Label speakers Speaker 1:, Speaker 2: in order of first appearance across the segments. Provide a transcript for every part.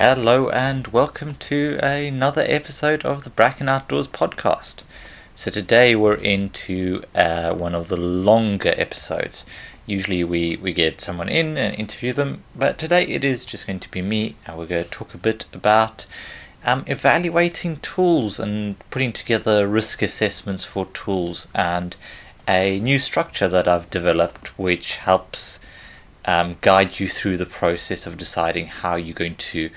Speaker 1: Hello and welcome to another episode of the Bracken Outdoors podcast. So today we're into one of the longer episodes. Usually we get someone in and interview them, but today it is just going to be me, and we're going to talk a bit about evaluating tools and putting together risk assessments for tools, and a new structure that I've developed which helps guide you through the process of deciding how you're going to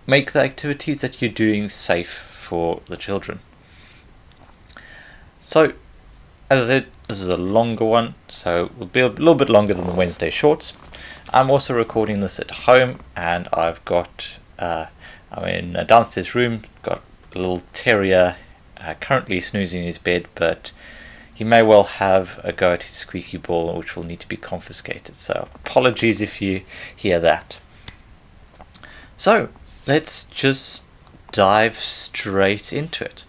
Speaker 1: make the activities that you're doing safe for the children. So, as I said, this is a longer one, so it will be a little bit longer than the Wednesday shorts. I'm also recording this at home, and I've got, I'm in a downstairs room, got a little terrier currently snoozing in his bed, but he may well have a go at his squeaky ball, which will need to be confiscated. So apologies if you hear that. So let's just dive straight into it.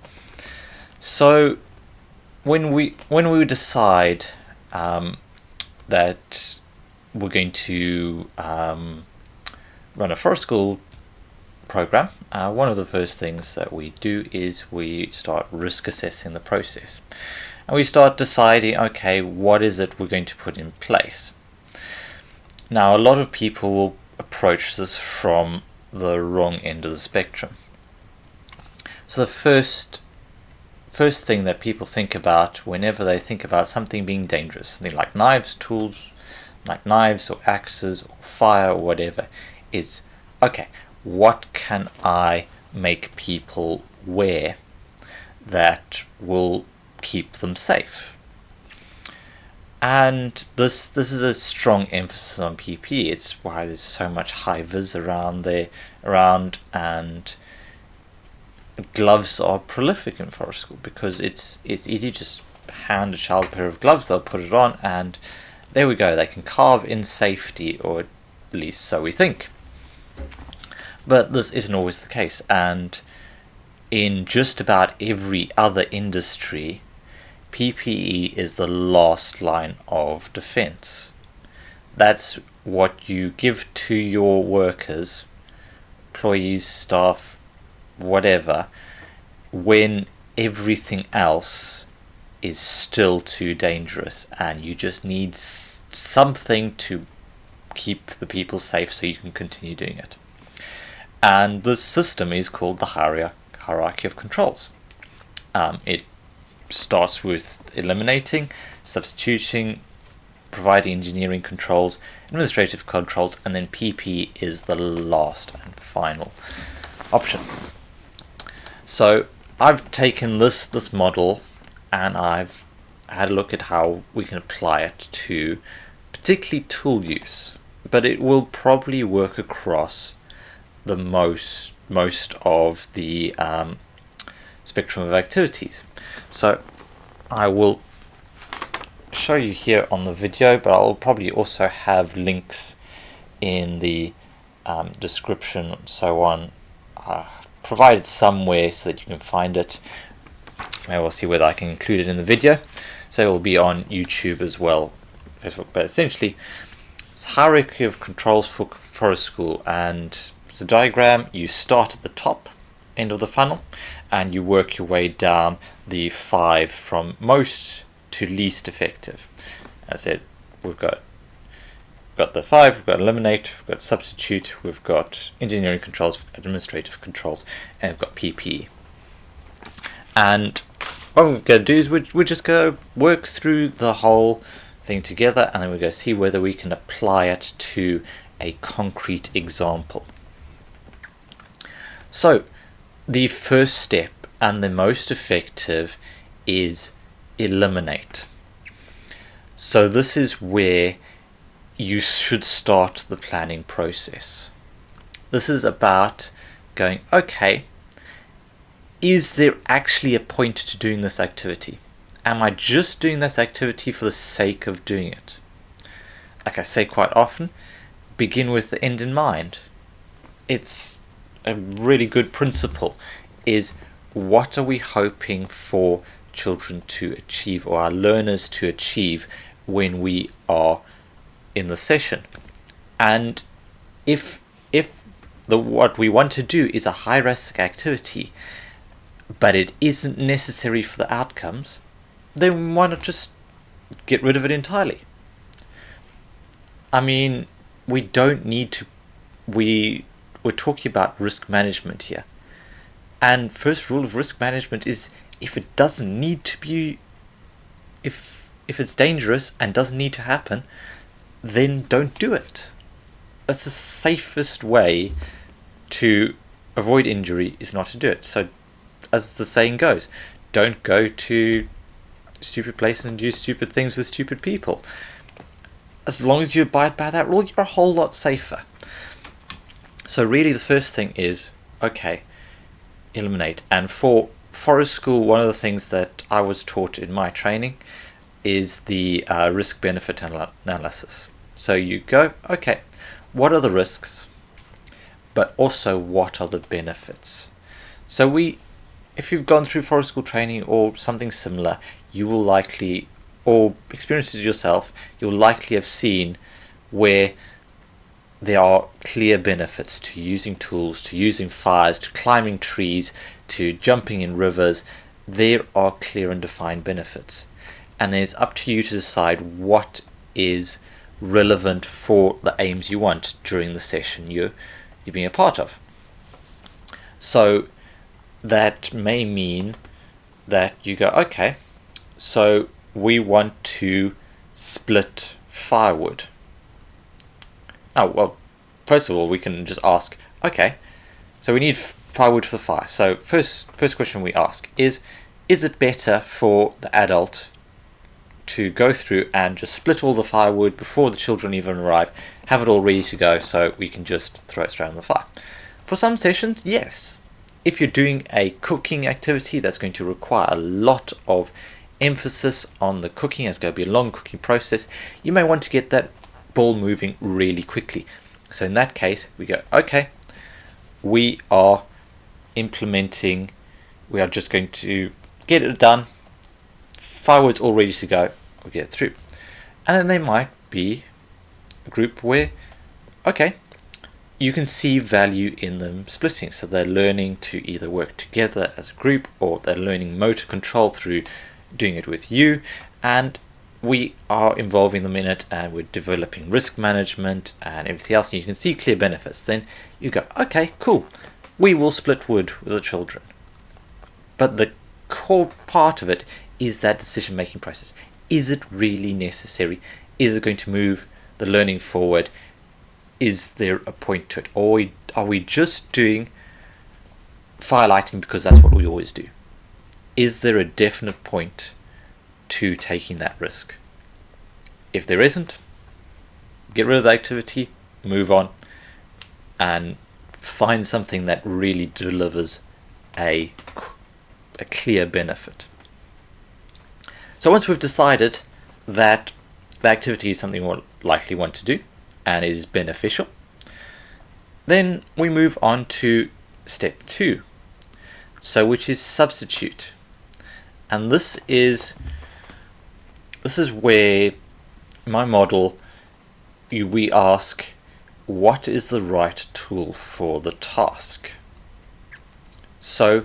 Speaker 1: So when we decide that we're going to run a forest school program, one of the first things that we do is we start risk assessing the process. And we start deciding, okay, what is it we're going to put in place? Now, a lot of people will approach this from the wrong end of the spectrum. So the first thing that people think about whenever they think about something being dangerous, something like knives or axes or fire or whatever, is, okay, what can I make people wear that will keep them safe? And this is a strong emphasis on PPE. It's why there's so much high vis around, and gloves are prolific in forest school because it's easy. Just hand a child a pair of gloves, they'll put it on, and there we go, they can carve in safety, or at least so we think. But this isn't always the case, and in just about every other industry, PPE is the last line of defense. That's what you give to your workers, employees, staff, whatever, when everything else is still too dangerous, and you just need something to keep the people safe so you can continue doing it. And this system is called the hierarchy of controls. It starts with eliminating, substituting, providing engineering controls, administrative controls, and then PP is the last and final option. So I've taken this model and I've had a look at how we can apply it to particularly tool use, but it will probably work across the most of the spectrum of activities. So I will show you here on the video, but I'll probably also have links in the description and so on, provided somewhere so that you can find it. Maybe we'll see whether I can include it in the video. So it will be on YouTube as well, Facebook. But essentially, it's a hierarchy of controls for forest school, and it's a diagram. You start at the top end of the funnel and you work your way down the 5 from most to least effective. As I said, we've got the 5, we've got eliminate, we've got substitute, we've got engineering controls, administrative controls, and we've got PPE. And what we're going to do is we're just going to work through the whole thing together, and then we're going to see whether we can apply it to a concrete example. So the first step and the most effective is eliminate. So this is where you should start the planning process. This is about going, okay, is there actually a point to doing this activity? Am I just doing this activity for the sake of doing it? Like I say quite often, begin with the end in mind. It's a really good principle, is what are we hoping for children to achieve, or our learners to achieve, when we are in the session? And if what we want to do is a high risk activity, but it isn't necessary for the outcomes, then why not just get rid of it entirely? I mean, we don't need to. We're talking about risk management here, and first rule of risk management is if it doesn't need to be, if it's dangerous and doesn't need to happen, then don't do it. That's the safest way to avoid injury, is not to do it. So, as the saying goes, don't go to stupid places and do stupid things with stupid people. As long as you abide by that rule, you're a whole lot safer. So really the first thing is, okay, eliminate. And for forest school, one of the things that I was taught in my training is the risk-benefit analysis. So you go, okay, what are the risks, but also what are the benefits? So if you've gone through forest school training or something similar, you will likely, or experienced it yourself, you'll likely have seen where there are clear benefits to using tools, to using fires, to climbing trees, to jumping in rivers. There are clear and defined benefits. And then it's up to you to decide what is relevant for the aims you want during the session you're being a part of. So that may mean that you go, okay, so we want to split firewood. Oh, well, first of all, we can just ask, okay, so we need firewood for the fire. So first question we ask is it better for the adult to go through and just split all the firewood before the children even arrive, have it all ready to go so we can just throw it straight on the fire? For some sessions, yes. If you're doing a cooking activity that's going to require a lot of emphasis on the cooking, it's going to be a long cooking process, you may want to get that ball moving really quickly. So in that case, we go, okay, we are just going to get it done, firewood's all ready to go, we'll get it through. And then there might be a group where, okay, you can see value in them splitting, so they're learning to either work together as a group, or they're learning motor control through doing it with you, and we are involving them in it, and we're developing risk management and everything else, and you can see clear benefits. Then you go, okay, cool, we will split wood with the children. But the core part of it is that decision making process. Is it really necessary? Is it going to move the learning forward? Is there a point to it? Or are we just doing firelighting because that's what we always do? Is there a definite point to taking that risk? If there isn't, get rid of the activity, move on, and find something that really delivers a clear benefit. So once we've decided that the activity is something we'll likely want to do and is beneficial, then we move on to step 2, which is substitute. And this is where my model, we ask, what is the right tool for the task? So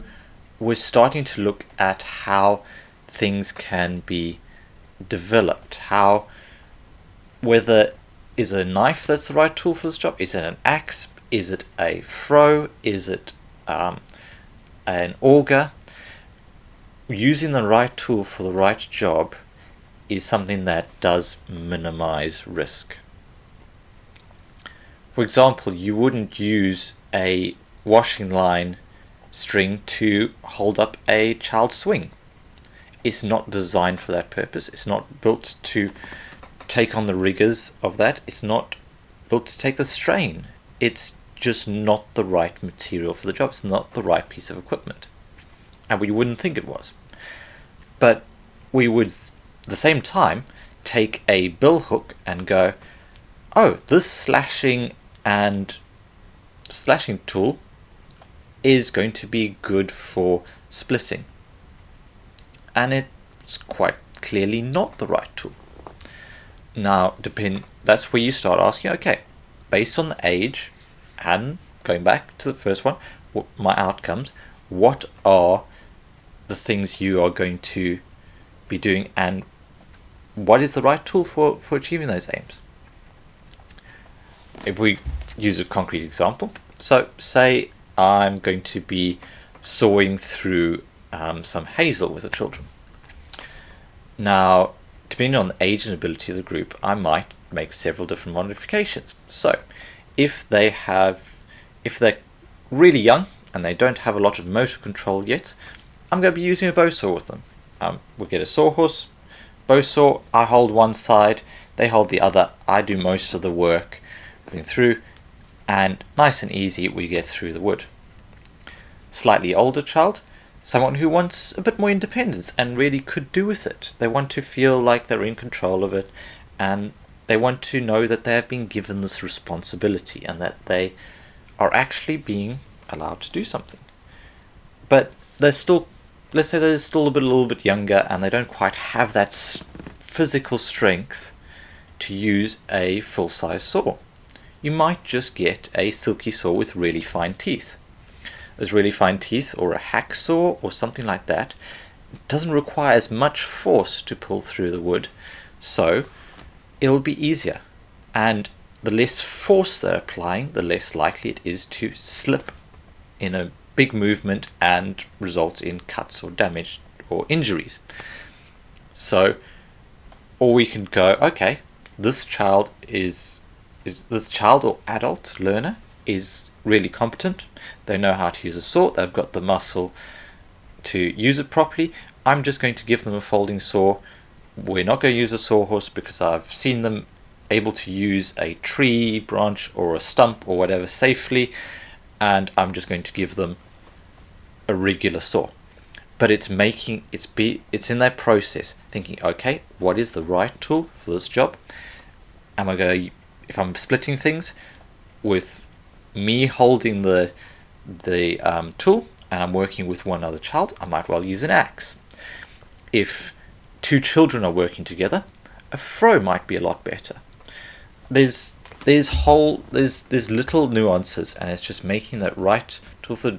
Speaker 1: we're starting to look at how things can be developed, whether is a knife that's the right tool for this job, is it an axe, is it a froe, is it an auger? Using the right tool for the right job is something that does minimize risk. For example, you wouldn't use a washing line string to hold up a child's swing. It's not designed for that purpose. It's not built to take on the rigors of that. It's not built to take the strain. It's just not the right material for the job. It's not the right piece of equipment. And we wouldn't think it was. But we would, at the same time, take a bill hook and go, oh, this slashing tool is going to be good for splitting. And it's quite clearly not the right tool. Now, that's where you start asking, okay, based on the age and going back to the first one, my outcomes, what are the things you are going to be doing, and what is the right tool for achieving those aims? If we use a concrete example, so say I'm going to be sawing through some hazel with the children. Now, depending on the age and ability of the group, I might make several different modifications. So if they're really young and they don't have a lot of motor control yet, I'm going to be using a bow saw with them. We'll get a sawhorse, bow saw, I hold one side, they hold the other, I do most of the work going through, and nice and easy we get through the wood. Slightly older child, someone who wants a bit more independence and really could do with it. They want to feel like they're in control of it, and they want to know that they have been given this responsibility and that they are actually being allowed to do something. But they're still, let's say they're still a little bit younger and they don't quite have that physical strength to use a full-size saw. You might just get a silky saw with really fine teeth. Those really fine teeth, or a hacksaw or something like that, doesn't require as much force to pull through the wood, so it'll be easier. And the less force they're applying, the less likely it is to slip in a big movement and result in cuts or damage or injuries. So, or we can go, okay, this child or adult learner is really competent. They know how to use a saw. They've got the muscle to use it properly. I'm just going to give them a folding saw. We're not going to use a sawhorse because I've seen them able to use a tree branch or a stump or whatever safely, and I'm just going to give them a regular saw. But it's in their process thinking, okay, what is the right tool for this job? If I'm splitting things, with me holding the tool and I'm working with one other child, I might well use an axe. If two children are working together, a froe might be a lot better. There's little nuances, and it's just making that right tool for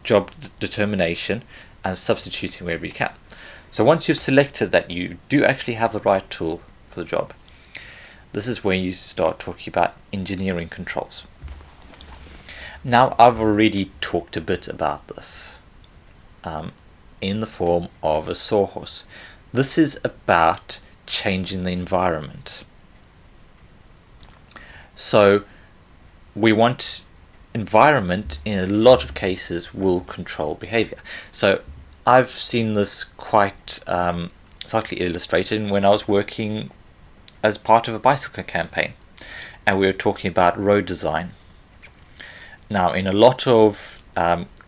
Speaker 1: job determination and substituting wherever you can. So once you've selected that you do actually have the right tool for the job, this is when you start talking about engineering controls. Now, I've already talked a bit about this in the form of a sawhorse. This is about changing the environment. So we want environment, in a lot of cases, will control behavior. So I've seen this quite slightly illustrated when I was working as part of a bicycle campaign, and we were talking about road design. Now, in a lot of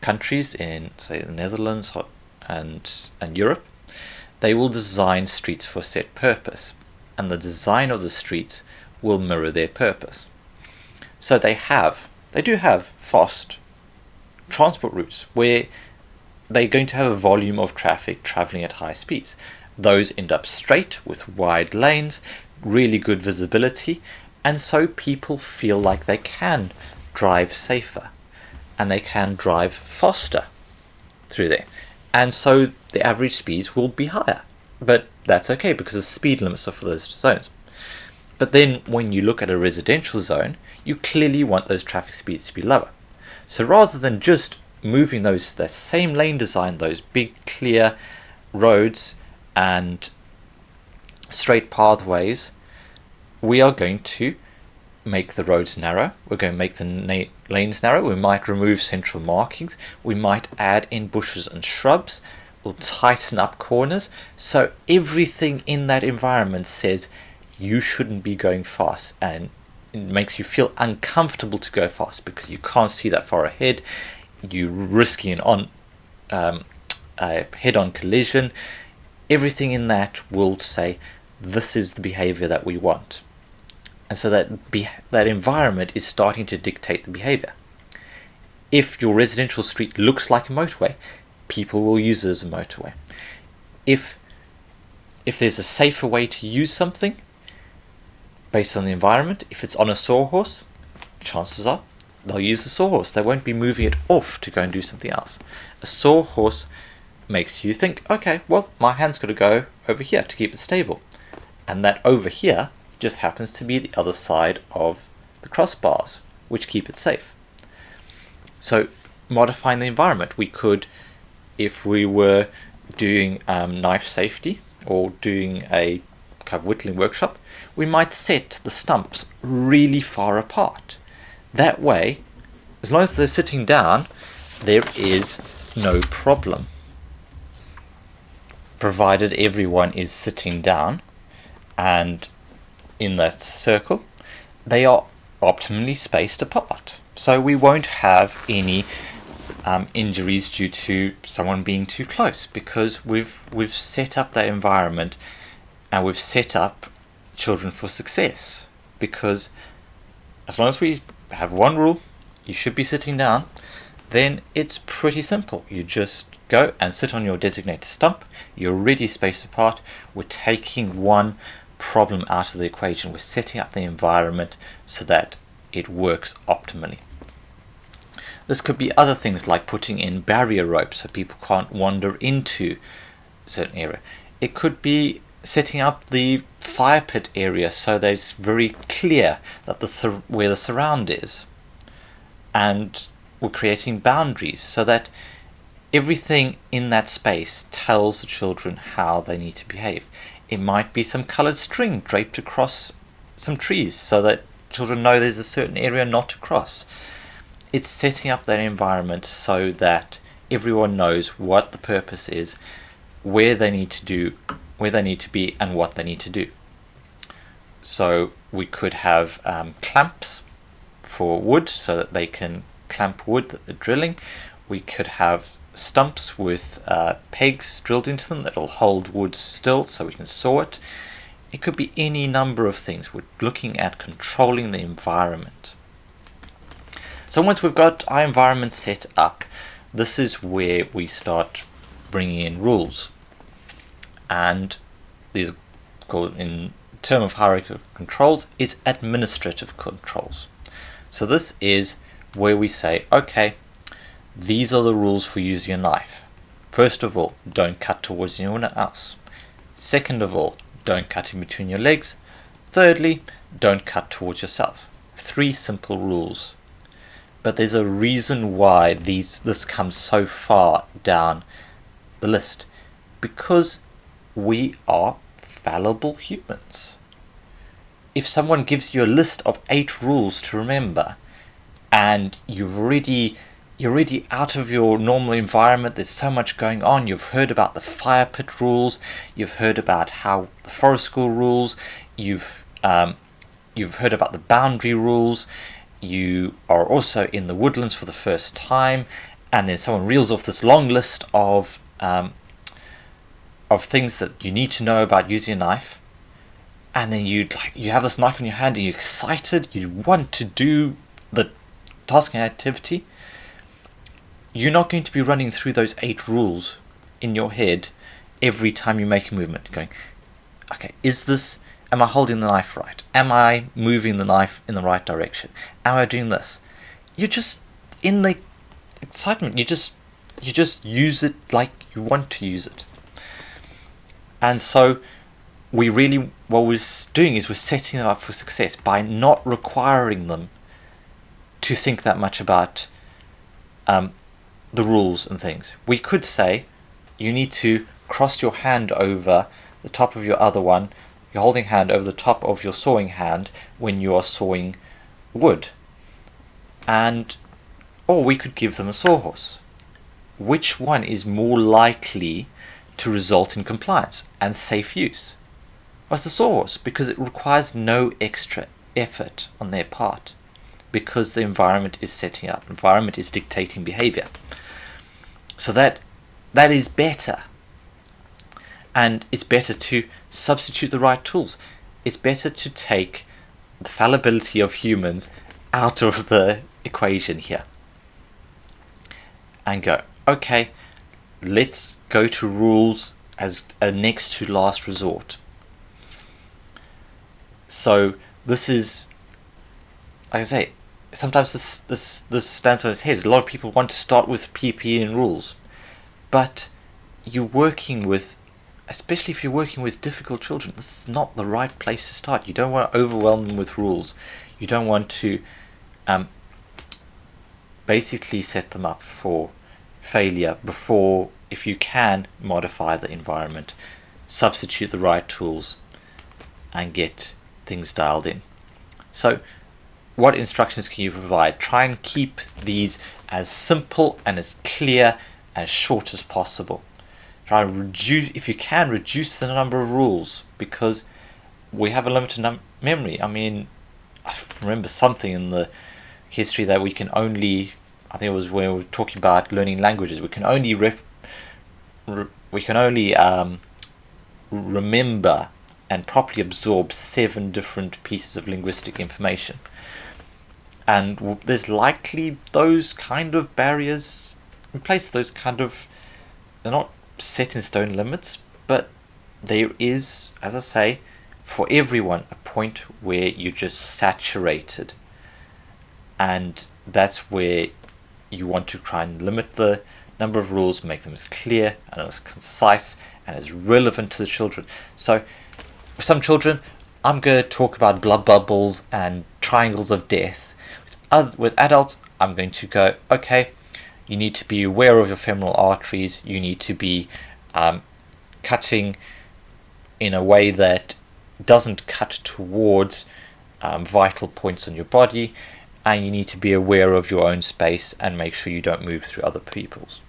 Speaker 1: countries in, say, the Netherlands and Europe, they will design streets for a set purpose, and the design of the streets will mirror their purpose. So they do have fast transport routes where they're going to have a volume of traffic traveling at high speeds. Those end up straight with wide lanes, really good visibility, and so people feel like they can drive safer and they can drive faster through there, and so the average speeds will be higher. But that's okay because the speed limits are for those zones. But then when you look at a residential zone, you clearly want those traffic speeds to be lower. So rather than just moving that same lane design, those big clear roads and straight pathways, we are going to make the roads narrow. We're going to make the lanes narrow. We might remove central markings. We might add in bushes and shrubs. We'll tighten up corners. So everything in that environment says you shouldn't be going fast, and it makes you feel uncomfortable to go fast because you can't see that far ahead. You're risking a head-on collision. Everything in that will say this is the behavior that we want. And so that environment is starting to dictate the behavior. If your residential street looks like a motorway, people will use it as a motorway. If there's a safer way to use something based on the environment, if it's on a sawhorse, chances are they'll use the sawhorse. They won't be moving it off to go and do something else. A sawhorse makes you think, okay, well, my hand's got to go over here to keep it stable. And that over here just happens to be the other side of the crossbars, which keep it safe. So modifying the environment, we could, if we were doing knife safety or doing a kind of whittling workshop, we might set the stumps really far apart. That way, as long as they're sitting down, there is no problem. Provided everyone is sitting down and in that circle, they are optimally spaced apart. So we won't have any injuries due to someone being too close, because we've set up that environment and we've set up children for success. Because as long as we have one rule, you should be sitting down, then it's pretty simple. You just go and sit on your designated stump. You're already spaced apart. We're taking one problem out of the equation. We're setting up the environment so that it works optimally. This could be other things like putting in barrier ropes so people can't wander into a certain area. It could be setting up the fire pit area so that it's very clear that where the surround is. And we're creating boundaries so that everything in that space tells the children how they need to behave. It might be some coloured string draped across some trees so that children know there's a certain area not to cross. It's setting up that environment so that everyone knows what the purpose is, where they need to be, and what they need to do. So we could have clamps for wood so that they can clamp wood that they're drilling. We could have stumps with pegs drilled into them that will hold wood still so we can saw it. It could be any number of things. We're looking at controlling the environment. So once we've got our environment set up, this is where we start bringing in rules. And these are called, in term of hierarchy of controls, is administrative controls. So this is where we say, okay, these are the rules for using a knife. First of all, don't cut towards anyone else. Second of all, don't cut in between your legs. Thirdly, don't cut towards yourself. 3 simple rules. But there's a reason why this comes so far down the list. Because we are fallible humans. If someone gives you a list of 8 rules to remember, and you're already out of your normal environment, there's so much going on, you've heard about the fire pit rules, you've heard about how the forest school rules, you've heard about the boundary rules, you are also in the woodlands for the first time, and then someone reels off this long list of things that you need to know about using a knife, and then you have this knife in your hand and you're excited, you want to do the task and activity. You're not going to be running through those 8 rules in your head every time you make a movement, going, okay, am I holding the knife right? Am I moving the knife in the right direction? Am I doing this? You're just in the excitement. You just use it like you want to use it. And so what we're doing is we're setting them up for success by not requiring them to think that much about the rules and things. We could say you need to cross your hand over the top of your other one, your holding hand over the top of your sawing hand when you are sawing wood. Or we could give them a sawhorse. Which one is more likely to result in compliance and safe use? Well, it's the sawhorse, because it requires no extra effort on their part, because the environment is setting up, environment is dictating behavior. So that is better. And it's better to substitute the right tools. It's better to take the fallibility of humans out of the equation here and go, okay, let's go to rules as a next to last resort. So this is, like I say, sometimes this stands on its head. A lot of people want to start with PPE and rules, but you're working with, especially if you're working with difficult children, this is not the right place to start. You don't want to overwhelm them with rules. You don't want to basically set them up for failure before, if you can, modify the environment, substitute the right tools, and get things dialed in. So what instructions can you provide? Try and keep these as simple and as clear and short as possible. Try and reduce, if you can, reduce the number of rules, because we have a limited memory. I mean, I remember something in the history that we can only, I think it was when we were talking about learning languages, we can only remember and properly absorb 7 different pieces of linguistic information. And there's likely those kind of barriers in place, those kind of, they're not set in stone limits, but there is, as I say, for everyone, a point where you're just saturated. And that's where you want to try and limit the number of rules, make them as clear and as concise and as relevant to the children. So for some children, I'm going to talk about blood bubbles and triangles of death. With adults, I'm going to go, okay, you need to be aware of your femoral arteries, you need to be cutting in a way that doesn't cut towards vital points on your body, and you need to be aware of your own space and make sure you don't move through other people's.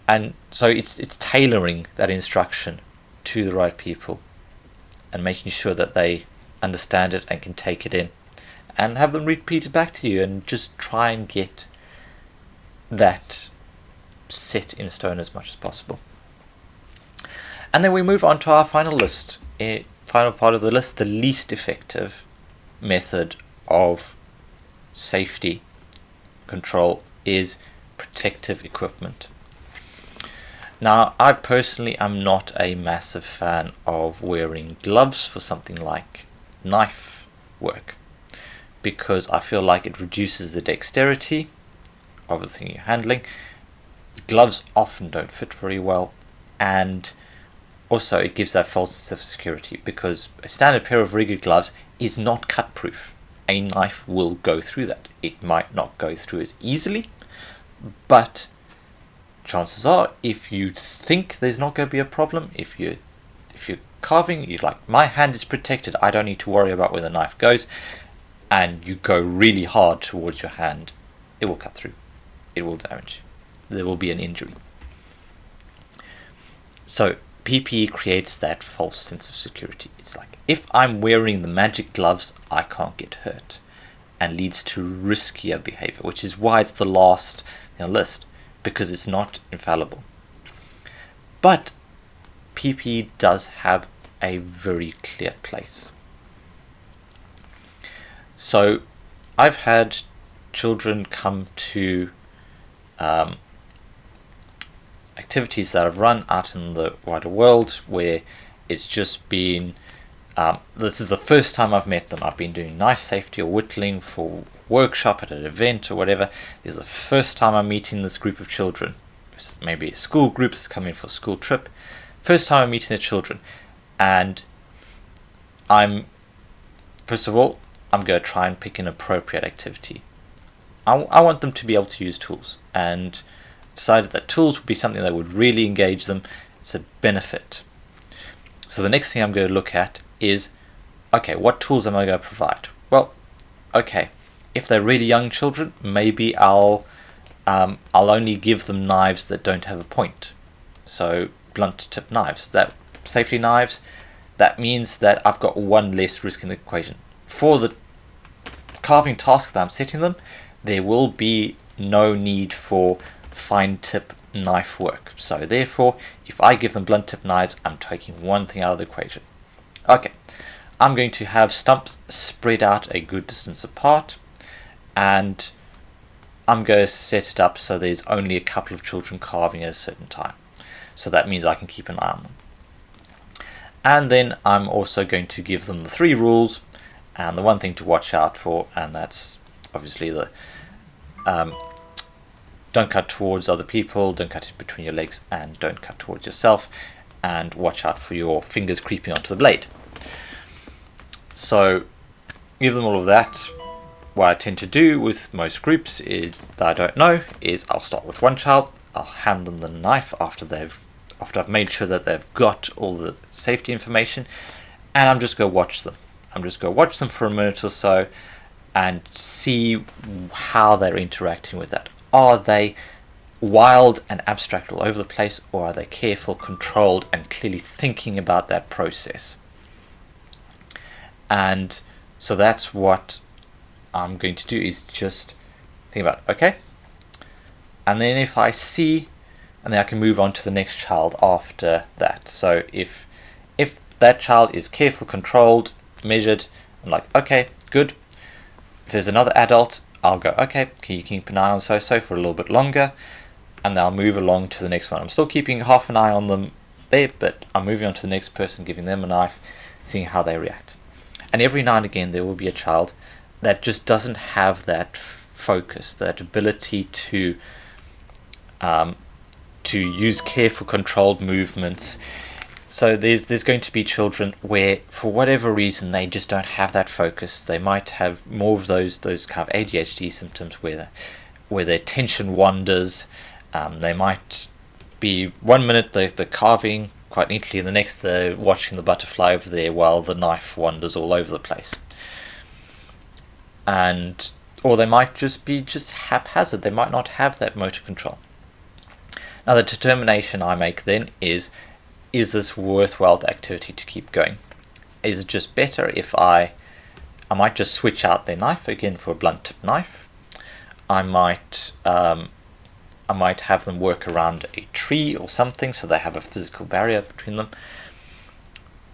Speaker 1: And so it's tailoring that instruction to the right people and making sure that they understand it and can take it in and have them repeat it back to you, and just try and get that set in stone as much as possible. And then we move on to our final list, final part of the list, the least effective method of safety control is protective equipment. Now, I personally am not a massive fan of wearing gloves for something like knife work, because I feel like it reduces the dexterity of the thing you're handling. Gloves often don't fit very well, and also it gives that false sense of security, because a standard pair of rigid gloves is not cut proof. A knife will go through that. It might not go through as easily, but chances are, if you think there's not going to be a problem, if you're carving, you're like, my hand is protected, I don't need to worry about where the knife goes, and you go really hard towards your hand, it will cut through. It will damage. There will be an injury. So PPE creates that false sense of security. It's like, if I'm wearing the magic gloves, I can't get hurt, and leads to riskier behavior, which is why it's the last in the list, because it's not infallible. But PPE does have a very clear place. So I've had children come to activities that I've run out in the wider world where it's just been, this is the first time I've met them. I've been doing knife safety or whittling for workshop at an event or whatever. This is the first time I'm meeting this group of children. Maybe a school group is coming for a school trip. First time I'm meeting the children, and first of all, I'm going to try and pick an appropriate activity. I want them to be able to use tools, and decided that tools would be something that would really engage them. It's a benefit. So the next thing I'm going to look at is, okay, what tools am I going to provide? Well, okay, if they're really young children, maybe I'll only give them knives that don't have a point. So blunt tip knives, that safety knives, that means that I've got one less risk in the equation. For the carving task that I'm setting them, there will be no need for fine tip knife work. So therefore, if I give them blunt tip knives, I'm taking one thing out of the equation. Okay, I'm going to have stumps spread out a good distance apart, and I'm going to set it up so there's only a couple of children carving at a certain time. So that means I can keep an eye on them. And then I'm also going to give them the 3 rules and the one thing to watch out for, and that's obviously the don't cut towards other people, don't cut it between your legs, and don't cut towards yourself, and watch out for your fingers creeping onto the blade. So give them all of that. What I tend to do with most groups is that I don't know is I'll start with one child, I'll hand them the knife after I've made sure that they've got all the safety information, and I'm just going to watch them. I'm just going to watch them for a minute or so and see how they're interacting with that. Are they wild and abstract all over the place, or are they careful, controlled, and clearly thinking about that process? And so that's what I'm going to do, is just think about, okay, and then if I see, and then I can move on to the next child after that. So if that child is careful, controlled, measured, I'm like, okay, good. If there's another adult, I'll go, okay, can you keep an eye on so for a little bit longer, and then I'll move along to the next one. I'm still keeping half an eye on them there, but I'm moving on to the next person, giving them a knife, seeing how they react. And every now and again there will be a child that just doesn't have that focus, that ability to use careful, controlled movements. So there's going to be children where, for whatever reason, they just don't have that focus. They might have more of those kind of ADHD symptoms where their attention wanders. They might be 1 minute they're carving quite neatly, and the next they're watching the butterfly over there while the knife wanders all over the place. Or they might just be haphazard. They might not have that motor control. Now the determination I make then is this worthwhile activity to keep going? Is it just better if I might just switch out their knife again for a blunt tip knife? I might have them work around a tree or something so they have a physical barrier between them.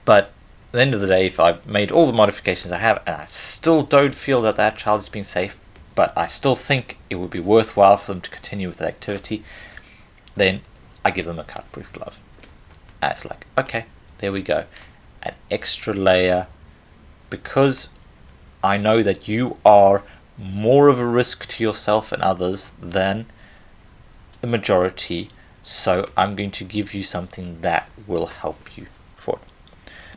Speaker 1: But at the end of the day, if I've made all the modifications I have and I still don't feel that child is being safe, but I still think it would be worthwhile for them to continue with the activity, then I give them a cut-proof glove. And it's like, okay, there we go. An extra layer, because I know that you are more of a risk to yourself and others than the majority, so I'm going to give you something that will help you forward.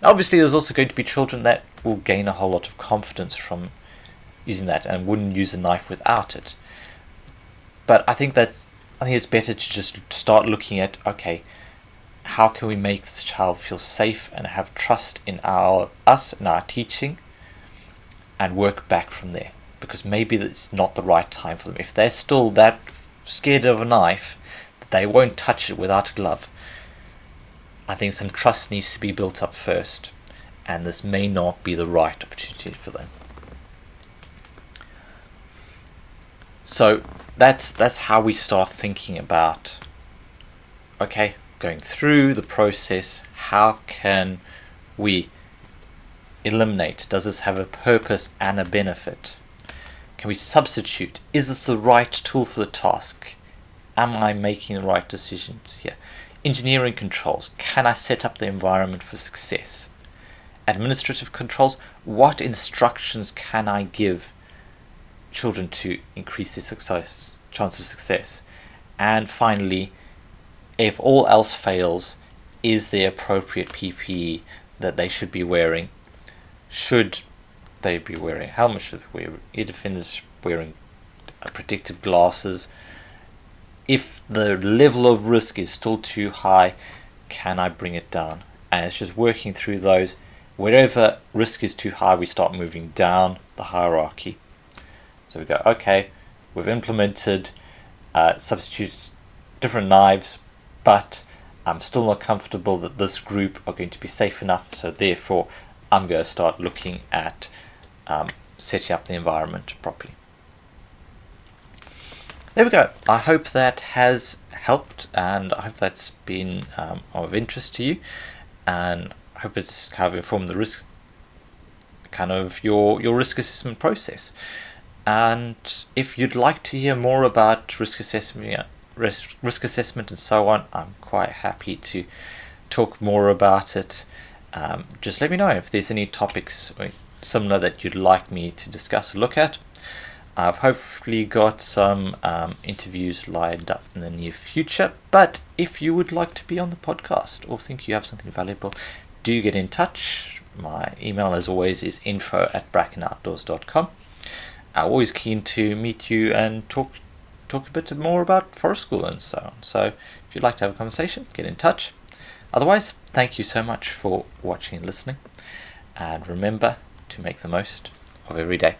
Speaker 1: Now, obviously there's also going to be children that will gain a whole lot of confidence from using that and wouldn't use a knife without it. But I think it's better to just start looking at, okay, how can we make this child feel safe and have trust in us and our teaching, and work back from there, because maybe it's not the right time for them. If they're still that scared of a knife, they won't touch it without a glove. I think some trust needs to be built up first, and this may not be the right opportunity for them. So that's how we start thinking about, okay, going through the process, how can we eliminate? Does this have a purpose and a benefit? Can we substitute? Is this the right tool for the task? Am I making the right decisions here? Engineering controls. Can I set up the environment for success? Administrative controls. What instructions can I give children to increase their chance of success? And finally, if all else fails, is there appropriate PPE that they should be wearing? Should they be wearing helmets? Should they be wearing ear defenders? Wearing protective glasses? If the level of risk is still too high, can I bring it down? And it's just working through those. Wherever risk is too high, we start moving down the hierarchy. So we go, okay, we've implemented substitute different knives, but I'm still not comfortable that this group are going to be safe enough, so therefore I'm going to start looking at setting up the environment properly. There we go. I hope that has helped, and I hope that's been of interest to you, and I hope it's kind of informed the risk, kind of your risk assessment process. And if you'd like to hear more about risk assessment and so on, I'm quite happy to talk more about it. Just let me know if there's any topics similar that you'd like me to discuss or look at. I've hopefully got some interviews lined up in the near future, but if you would like to be on the podcast or think you have something valuable, do get in touch. My email, as always, is info@brackenoutdoors.com. I'm always keen to meet you and talk a bit more about forest school and so on. So if you'd like to have a conversation, get in touch. Otherwise, thank you so much for watching and listening, and remember to make the most of every day.